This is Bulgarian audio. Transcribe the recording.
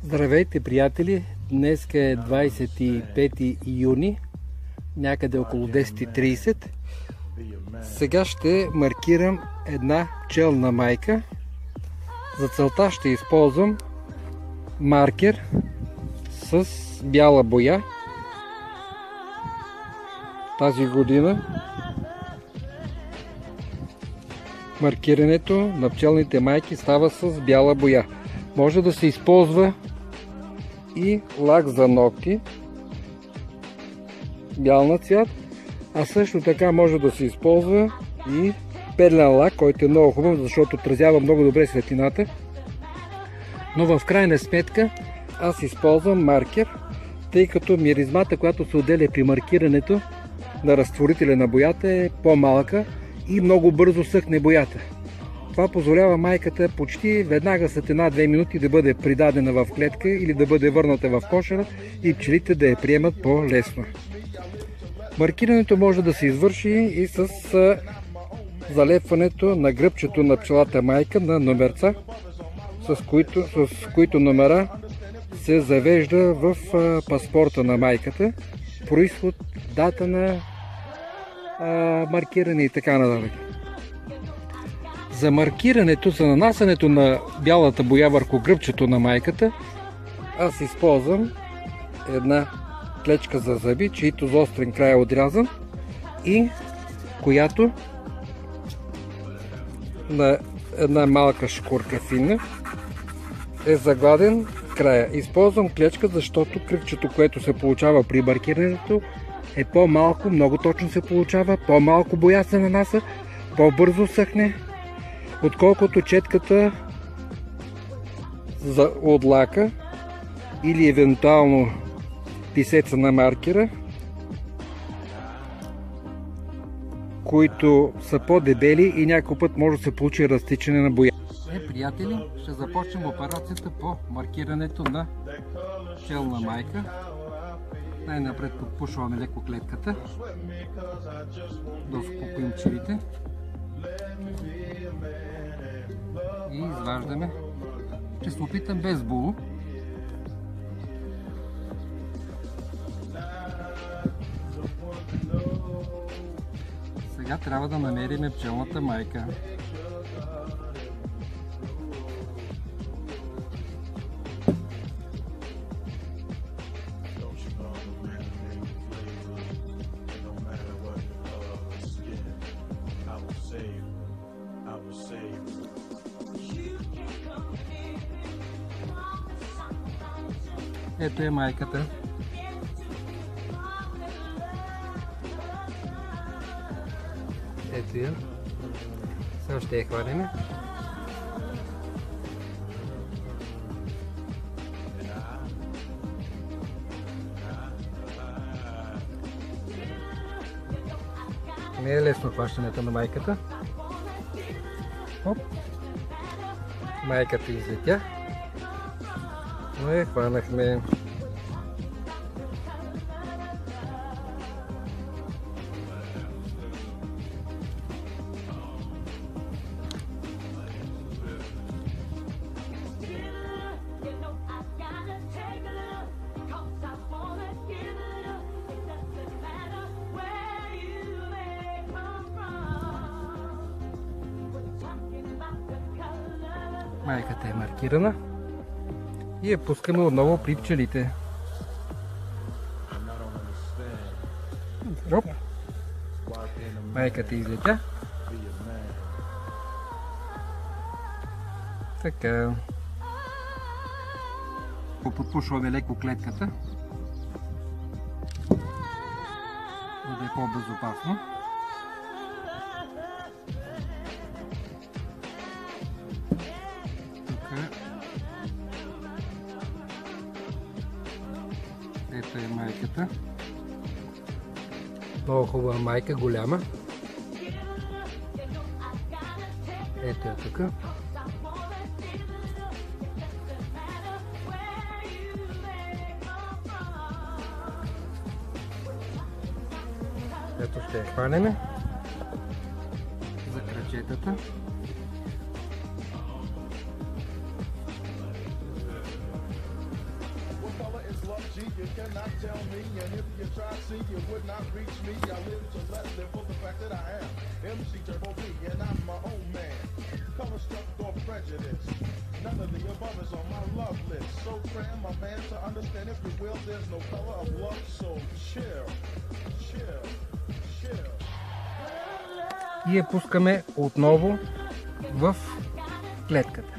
Здравейте, приятели! Днес е 25 юни, някъде около 10:30. Сега ще маркирам една пчелна майка. За целта ще използвам маркер с бяла боя. Тази година маркирането на пчелните майки става с бяла боя. Може да се използва и лак за ногти, бял на цвят, а също така може да се използва и перлен лак, който е много хубав, защото отразява много добре светлината. Но в крайна сметка аз използвам маркер, тъй като миризмата, която се отделя при маркирането на разтворителя на боята, е по-малка и много бързо съхне боята. Това позволява майката почти веднага след 1-2 минути да бъде придадена в клетка или да бъде върната в кошера и пчелите да я приемат по-лесно. Маркирането може да се извърши и с залепването на гръбчето на пчелата майка на номерца, с които номера се завежда в паспорта на майката, произход, дата на маркиране и така нататък. За маркирането, за нанасянето на бялата боя върху гръбчето на майката, аз използвам една клечка за зъби, чието заострен край е отрязан и която на една малка шкурка фина е загладен края. Използвам клечка, защото кръгчето, което се получава при маркирането, е по-малко, много точно се получава, по-малко боя се нанася, по-бързо съхне, отколкото четката от лака или евентуално писеца на маркера, които са по-дебели и някой път може да се получи разтичане на боя. Приятели, ще започнем операцията по маркирането на пчелна майка. Най-напред подпушваме леко клетката, да успокоим пчелите и изваждаме. Ще се опитам без було. Сега трябва да намерим пчелната майка. Ето е майката. Ето я. Сега ще я хванем. Не е лесно хващането на майката. Оп. Майката излетя. Но я хванахме. Майката е маркирана и я пускаме отново при пчелите. Оп. Майката излетя. Така. Подпушваме леко клетката, за да е по-безопасно. Ето е майката. Много хубава майка, голяма. Ето е тук. Ето ще я хванеме за крачетата. None of the above is on my love list. So cram my man to understand, if you will, there's no color of love. So chill, chill, chill. И я пускаме отново в клетката.